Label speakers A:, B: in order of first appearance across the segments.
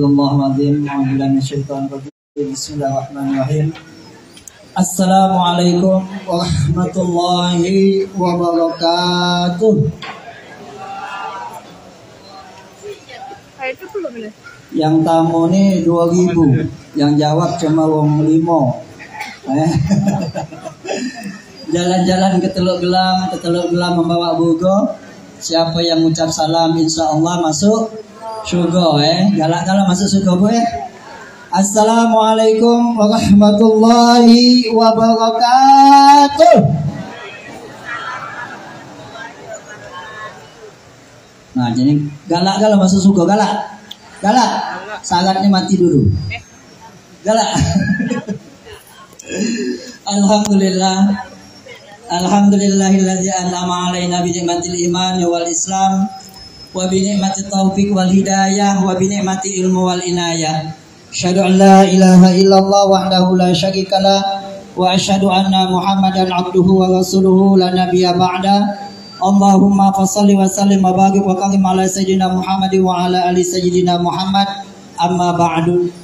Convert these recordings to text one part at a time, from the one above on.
A: Bismillahirrahmanirrahim. Assalamualaikum warahmatullahi wabarakatuh. Yang tamu nih 2000, yang jawab cuma wong 5. Jalan-jalan ke Teluk Gelam membawa bugo. Siapa yang ucap salam insya Allah masuk surga. Galak-galak masuk surga bu. Assalamualaikum warahmatullahi wabarakatuh. Nah jadi galak-galak masuk surga. Galak. Syaratnya mati dulu. Galak. Alhamdulillahilladzi an'ama 'alaina bi ni'matil iman wal islam wa bi ni'matit taufiq wal hidayah wa bi ni'matil ilmu wal inayah. Asyhadu an la ilaha illallah wahdahu la syarikalah wa asyhadu anna Muhammadan 'abduhu wa rasuluhu la nabiyya ba'da. Allahumma fashalli wa sallim wa barik wa karim ala sayyidina Muhammad wa ala ali sayyidina Muhammad. Amma ba'du.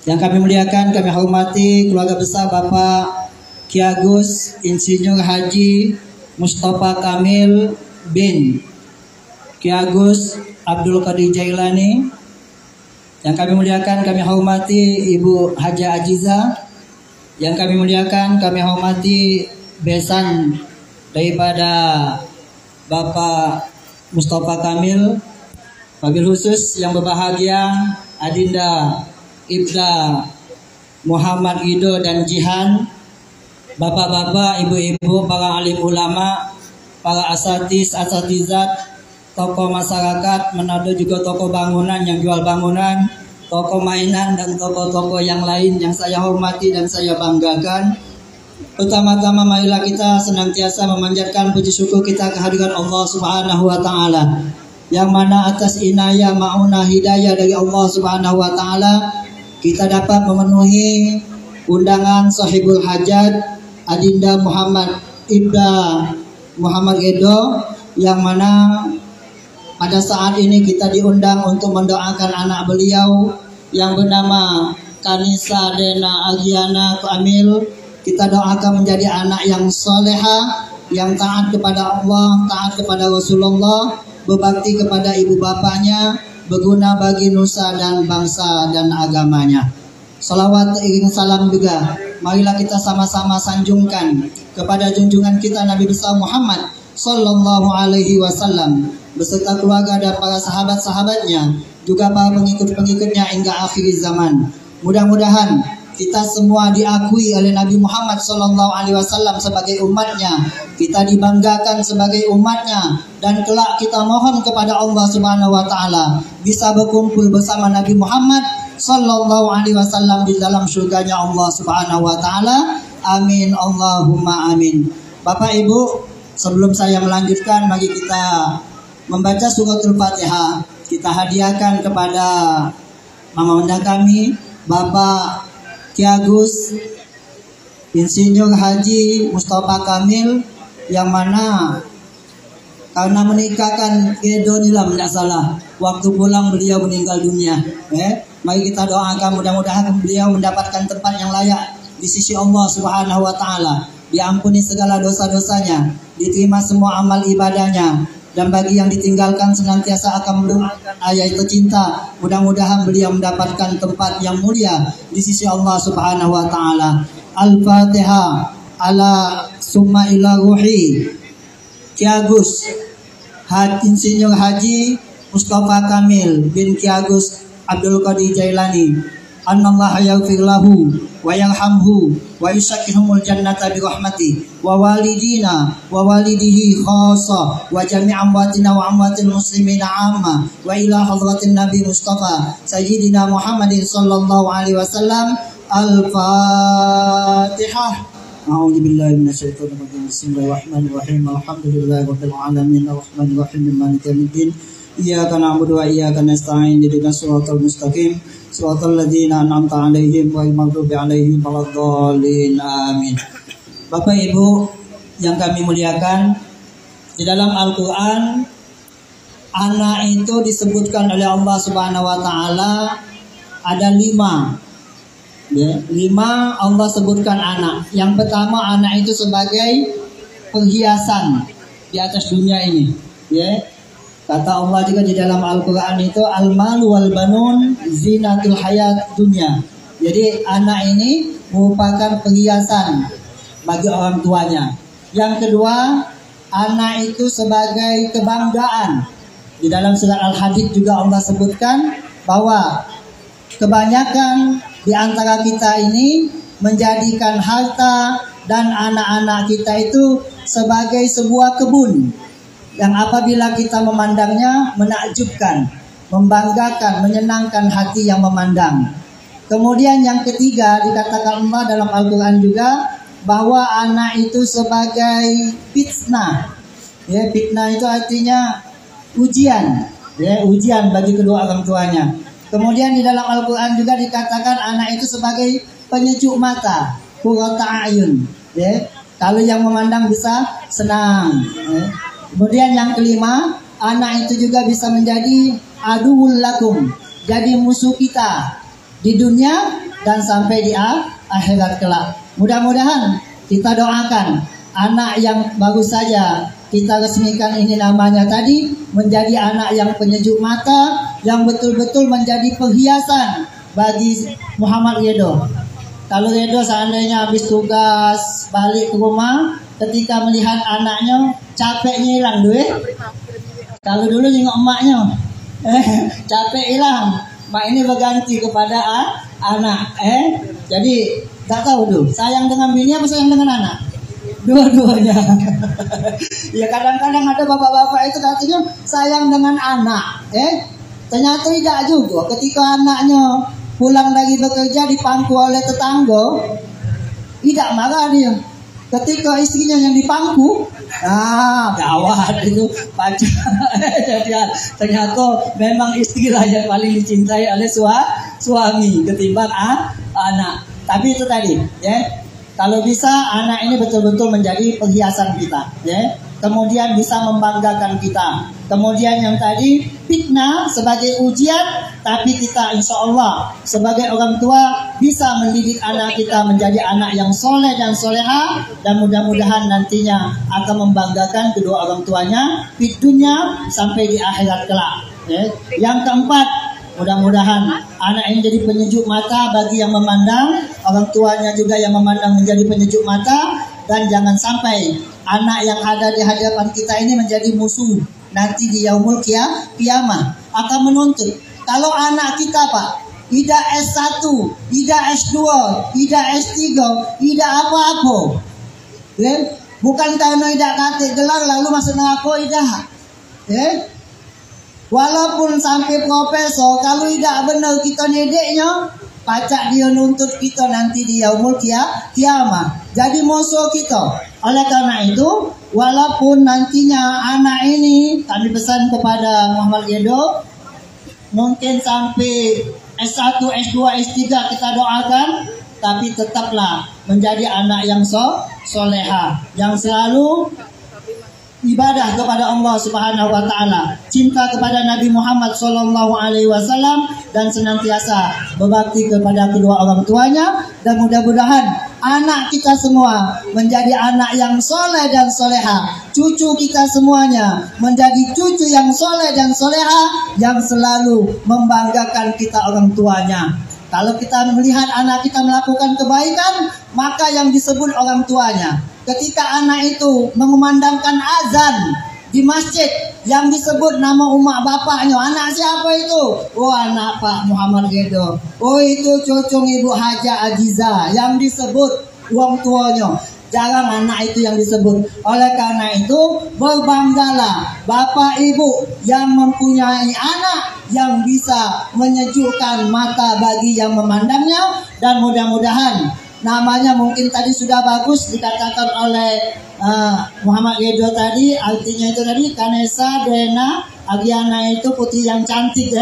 A: Yang kami muliakan, kami hormati keluarga besar Bapak Ki Agus Insinyur Haji Mustafa Kamil bin Ki Agus Abdul Qadir Jailani. Yang kami muliakan, kami hormati Ibu Haja Ajiza. Yang kami muliakan, kami hormati besan daripada Bapak Mustafa Kamil. Wabil khusus yang berbahagia Adinda Ibda Muhammad Ido dan Jihan, bapak-bapak, ibu-ibu, para alim ulama, para asatizat, tokoh masyarakat, Manado juga tokoh bangunan yang jual bangunan, tokoh mainan dan tokoh-tokoh yang lain yang saya hormati dan saya banggakan. Pertama-tama marilah kita senantiasa memanjatkan puji syukur kita kehadiran Allah Subhanahu wa taala, yang mana atas inayah ma'unah hidayah dari Allah Subhanahu wa taala kita dapat memenuhi undangan sahibul hajat Adinda Muhammad Ibda Muhammad Edo, yang mana pada saat ini kita diundang untuk mendoakan anak beliau yang bernama Kanisa Dena Agiana Kamil. Kita doakan menjadi anak yang soleha, yang taat kepada Allah, taat kepada Rasulullah, berbakti kepada ibu bapaknya, berguna bagi nusa dan bangsa dan agamanya. Salawat iring salam juga marilah kita sama-sama sanjungkan kepada junjungan kita Nabi besar Muhammad sallallahu alaihi wasallam beserta keluarga dan para sahabat-sahabatnya, juga para pengikut-pengikutnya hingga akhir zaman. Mudah-mudahan kita semua diakui oleh Nabi Muhammad sallallahu alaihi wasallam sebagai umatnya, kita dibanggakan sebagai umatnya, dan kelak kita mohon kepada Allah Subhanahu wa taala bisa berkumpul bersama Nabi Muhammad sallallahu alaihi wasallam di dalam surganya Allah Subhanahu wa taala. Amin Allahumma amin. Bapak Ibu, sebelum saya melanjutkan, mari kita membaca suratul Fatihah. Kita hadiahkan kepada mama undang kami Bapak Ki Agus Insinyur Haji Mustafa Kamil, yang mana karena menikahkan Edo Nila tidak salah, waktu pulang beliau meninggal dunia. Mari kita doakan mudah-mudahan beliau mendapatkan tempat yang layak di sisi Allah Subhanahu wa taala, diampuni segala dosa-dosanya, diterima semua amal ibadahnya, dan bagi yang ditinggalkan senantiasa akan mendoakan ayah tercinta, mudah-mudahan beliau mendapatkan tempat yang mulia di sisi Allah Subhanahu wa taala. Al-Fatihah ala summa ila ruhi Ki Agus Insinyur Haji Mustafa Kamil bin Ki Agus Abdul Qadir Jailani. Anallahu yaghfir lahu wa yarhamhu wa yusakkihumul jannata bi rahmati wa walidina wa walidihi khassa wa jami' amwatina wa amwatil muslimina amma wa ila hadratin Nabi Mustafa Sayyidina Muhammadin sallallahu alaihi wasallam. Al-Fatihah. A'udzu billahi minasyaitonir rajim. Bismillahirrahmanirrahim. Alhamdulillahirabbil alamin arrahmanir rahim maliki yaumiddin. Iyyaka na'budu wa iyyaka nasta'in. Ihdinas siratal mustaqim. Shiratal ladzina an'amta 'alaihim ghairil maghdubi 'alaihim waladdallin. Amin. Bapak Ibu yang kami muliakan, di dalam Al-Qur'an anak itu disebutkan oleh Allah Subhanahu wa taala ada 5. Ya, 5 Allah sebutkan anak. Yang pertama, anak itu sebagai penghiasan di atas dunia ini. Ya, kata Allah juga di dalam Al-Quran itu, al-malu wal banun zinatul hayat dunya. Jadi anak ini merupakan perhiasan bagi orang tuanya. Yang kedua, anak itu sebagai kebanggaan. Di dalam surat Al-Hadid juga Allah sebutkan bahwa kebanyakan di antara kita ini menjadikan harta dan anak-anak kita itu sebagai sebuah kebun yang apabila kita memandangnya menakjubkan, membanggakan, menyenangkan hati yang memandang. Kemudian yang ketiga dikatakan Allah dalam Al-Quran juga bahwa anak itu sebagai fitnah. Ya, fitnah itu artinya ujian, ya, ujian bagi kedua orang tuanya. Kemudian di dalam Al-Quran juga dikatakan anak itu sebagai penyejuk mata, qurrata a'yun. Ya, kalau yang memandang bisa senang. Ya. Kemudian yang kelima, anak itu juga bisa menjadi aduwwul lakum, jadi musuh kita di dunia dan sampai di akhirat kelak. Mudah-mudahan kita doakan anak yang baru saja kita resmikan ini namanya tadi menjadi anak yang penyejuk mata, yang betul-betul menjadi perhiasan bagi Muhammad Ridho. Kalau Ridho seandainya habis tugas balik ke rumah, ketika melihat anaknya capeknya hilang dulu. Kalau dulu nengok emaknya capek hilang, mak ini berganti kepada anak. Jadi tak tahu tuh sayang dengan bini apa sayang dengan anak? Dua-duanya. Ya kadang-kadang ada bapak-bapak itu katanya sayang dengan anak, ternyata tidak juga. Ketika anaknya pulang dari bekerja dipangku oleh tetangga, tidak marah dia. Ketika istrinya yang dipangku, gawat itu pacar. Ternyata memang istrilah yang paling dicintai oleh suami ketimbang anak. Tapi itu tadi, ya. Kalau bisa anak ini betul-betul menjadi perhiasan kita, ya. Kemudian bisa membanggakan kita. Kemudian yang tadi fitnah sebagai ujian, tapi kita insya Allah sebagai orang tua bisa mendidik anak kita menjadi anak yang soleh dan soleha, dan mudah-mudahan nantinya akan membanggakan kedua orang tuanya di dunia sampai di akhirat kelak. Ya. Yang keempat, mudah-mudahan anak ini jadi penyejuk mata bagi yang memandang, orang tuanya juga yang memandang menjadi penyejuk mata, dan jangan sampai anak yang ada di hadapan kita ini menjadi musuh nanti di yaumul kiamah akan menuntut. Kalau anak kita Pak, tidak S1, tidak S2, tidak S3, tidak apa-apa, ya? Bukan karena tidak katik gelar lalu masuk neraka, tidak, ya? Walaupun sampai profesor, kalau tidak benar kita nedeknya, pacak dia nuntut kita nanti di yaumul kiamah. Jadi musuh kita. Oleh karena itu, walaupun nantinya anak ini kami pesan kepada Muhammad Ridho, mungkin sampai S1, S2, S3 kita doakan, tapi tetaplah menjadi anak yang soleha, yang selalu ibadah kepada Allah Subhanahu wa taala, cinta kepada Nabi Muhammad sallallahu alaihi wasallam, dan senantiasa berbakti kepada kedua orang tuanya. Dan mudah-mudahan anak kita semua menjadi anak yang soleh dan soleha, cucu kita semuanya menjadi cucu yang soleh dan soleha, yang selalu membanggakan kita orang tuanya. Kalau kita melihat anak kita melakukan kebaikan, maka yang disebut orang tuanya. Ketika anak itu mengumandangkan azan di masjid, yang disebut nama umat bapaknya, anak siapa itu? Oh, anak Pak Muhammad Ridho. Oh, itu cucu Ibu Haja Aziza, yang disebut orang tuanya. Jarang anak itu yang disebut. Oleh karena itu, berbanggalah bapak ibu yang mempunyai anak yang bisa menyejukkan mata bagi yang memandangnya. Dan mudah-mudahan namanya mungkin tadi sudah bagus dikatakan oleh Muhammad Ridho tadi. Artinya itu tadi Kanesa Dena Agiana itu putih yang cantik,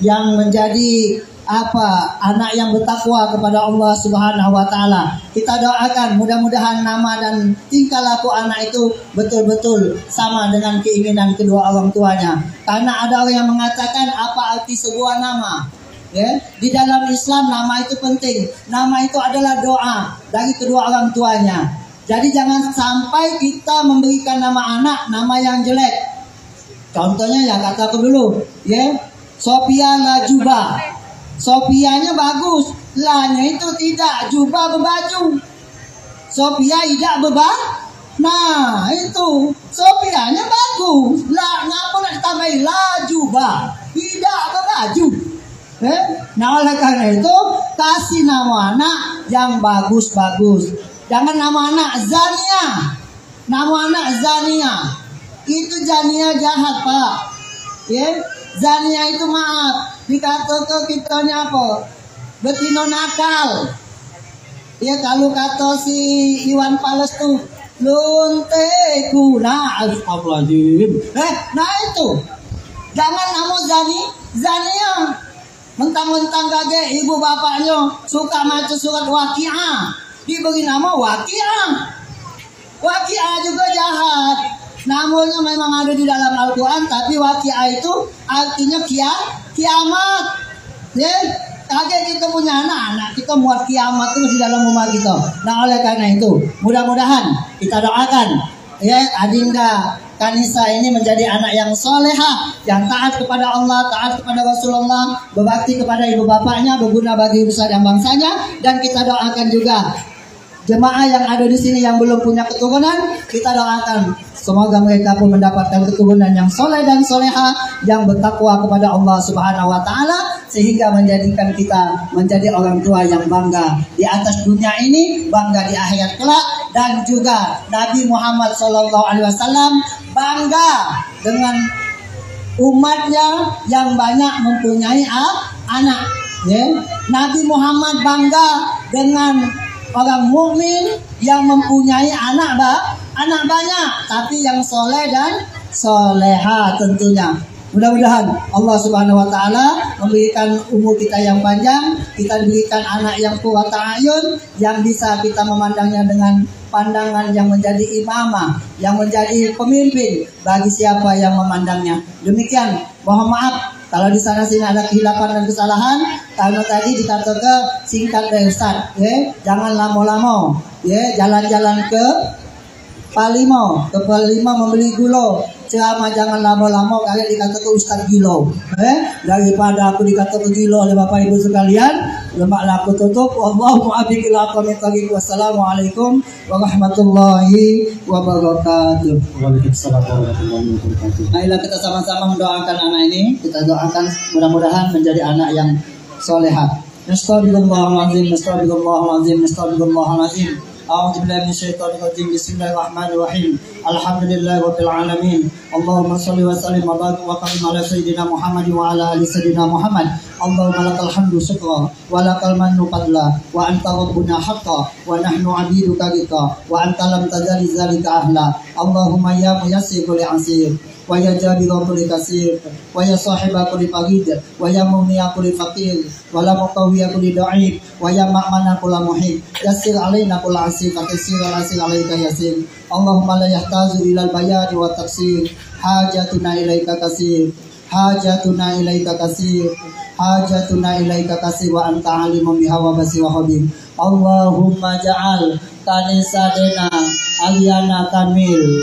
A: yang menjadi anak yang bertakwa kepada Allah Subhanahu wa taala. Kita doakan mudah-mudahan nama dan tingkah laku anak itu betul-betul sama dengan keinginan kedua orang tuanya. Karena ada orang yang mengatakan apa arti sebuah nama? Ya, di dalam Islam nama itu penting. Nama itu adalah doa dari kedua orang tuanya. Jadi jangan sampai kita memberikan nama anak nama yang jelek. Contohnya ya kataku dulu, ya, Sophia Lajuba. Sophianya bagus, lanya itu tidak, juba berbaju. Sophia tidak nah itu Sophianya bagus, lah ngapa nak tambahin Lajuba, tidak berbaju. Nah oleh karena itu kasih nama anak yang bagus-bagus. Jangan nama anak Zania. Nama anak Zania itu Zania jahat, Pak. Ya, Zania itu maaf dikata ke kitanya apa? Betino nakal. Ya kalau kata si Iwan Fals tuh lunteku, nah astagfirullahaladzim. Nah itu jangan nama Zania. Mentang-mentang kaget ibu bapaknya suka baca surat Waqiah, diberi nama Waqiah. Waqiah juga jahat. Namanya memang ada di dalam Al-Quran, tapi Waqiah itu artinya kiamat. Ya, kaget kita punya anak kita buat kiamat itu di dalam rumah kita. Nah oleh karena itu mudah-mudahan kita doakan ya Adinda Kanisa ini menjadi anak yang solehah, yang taat kepada Allah, taat kepada Rasulullah, berbakti kepada ibu bapaknya, berguna bagi nusa dan bangsanya. Dan kita doakan juga jemaah yang ada di sini yang belum punya keturunan, kita doakan semoga mereka pun mendapatkan keturunan yang soleh dan soleha, yang bertakwa kepada Allah Subhanahu wa Ta'ala, sehingga menjadikan kita menjadi orang tua yang bangga di atas dunia ini, bangga di akhirat kelak. Dan juga Nabi Muhammad SAW bangga dengan umatnya yang banyak mempunyai anak. Ya. Nabi Muhammad bangga dengan orang mukmin yang mempunyai anak banyak, tapi yang soleh dan soleha tentunya. Mudah-mudahan Allah Subhanahu wa Ta'ala memberikan umur kita yang panjang, kita diberikan anak yang kuat ta'ayun, yang bisa kita memandangnya dengan pandangan yang menjadi imamah, yang menjadi pemimpin bagi siapa yang memandangnya. Demikian, mohon maaf kalau di sana sini ada kehilapan dan kesalahan, karena tadi dikatakan singkat dari Ustaz, ya, jangan lama-lama, ya, jalan-jalan ke Palimo membeli gula, ceramah jangan lama-lama kalian dikatakan Ustaz Gilo. Daripada aku dikatakan gilo oleh Bapak Ibu sekalian, lemaklah aku tutup. Allahumma abiqil aqamit tariq. Wassalamualaikum warahmatullahi wabarakatuh.
B: Waalaikumsalam warahmatullahi wabarakatuh.
A: Marilah kita sama-sama mendoakan anak ini. Kita doakan mudah-mudahan menjadi anak yang soleha. Nastaghfirullahaladzim, nastaghfirullahaladzim, nastaghfirullahaladzim. A'udzu billahi minasyaitonir rajim. Bismillahirrahmanirrahim. Alhamdulillahi rabbil alamin. Allahumma shalli wa sallim wa barik wa karim ala sayyidina Muhammad wa ala ali sayyidina Muhammad. Allahumma lakal hamdu syukra wa lakal mannu fadla wa anta rabbuna haqqan wa nahnu 'abiduka rika wa anta lam tazali zalika ahla. Allahumma ya muyassir li asir wa ya jabira kulli kasir wa ya sahiba kulli farid wa ya mughniya kulli faqir wa la muqawwiya kulli da'if wa ya ma'mana kulli muhib yassir alaina kulli asir fatasir asir alaika yasir. Allahumma la yahtazu ila al-bayan wa tafsir hajatuna ilaika kasir hajatuna ilaika kasir hajatuna ilaika kasir wa anta alimun biha wa basir wa khabir. Allahumma ja'al kanisadena aliyana kamil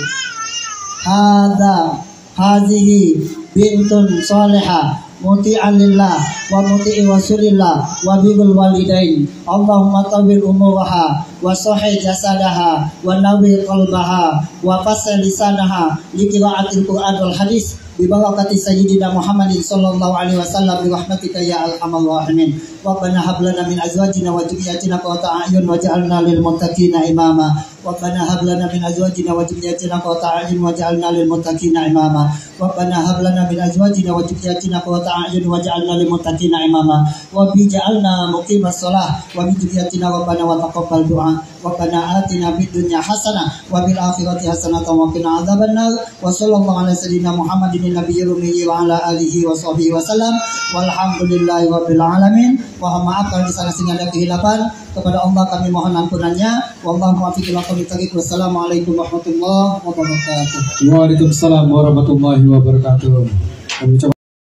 A: hazihi bintun soleha muti'an lillah wa muti'i wasulillah wa bibul walidain. Allahumma tawil umuraha wa sahih jasadaha wa nawir qalbaha wa fasal lisanaha li qira'atil Qur'an wal hadis bi barakati sayyidina Muhammadin sallallahu alaihi wasallam bi rahmatika ya arhamar rahimin. Rabbana hab lana min azwajina wa dhurriyyatina qurrata a'yun waj'alna lil muttaqina imama. Rabbana hab lana min azwajina wa dhurriyyatina qurrata a'yun waj'alna lil muttaqina imama. Rabbana hab lana min azwajina wa dhurriyyatina qurrata a'yun waj'alna lil muttaqina imama. Rabbi ja'alna muqimas shalah wa bi dhurriyyatina rabbana wa taqabbal du'a. Rabbana atina fid dunya hasanah wa bil akhirati hasanah wa qina adzabannar. Wa sallallahu ala sayyidina Muhammadin nabiyil ummi wa ala alihi wa sahbihi wasallam. Walhamdulillahi rabbil alamin. Mohon maaf kalau di sana sini ada kehilapan, kepada Allah kami mohon ampunannya. Wallahu muwaffiq ila aqwamit thariq. Wassalamualaikum warahmatullahi wabarakatuh.
B: Waalaikumsalam warahmatullahi wabarakatuh.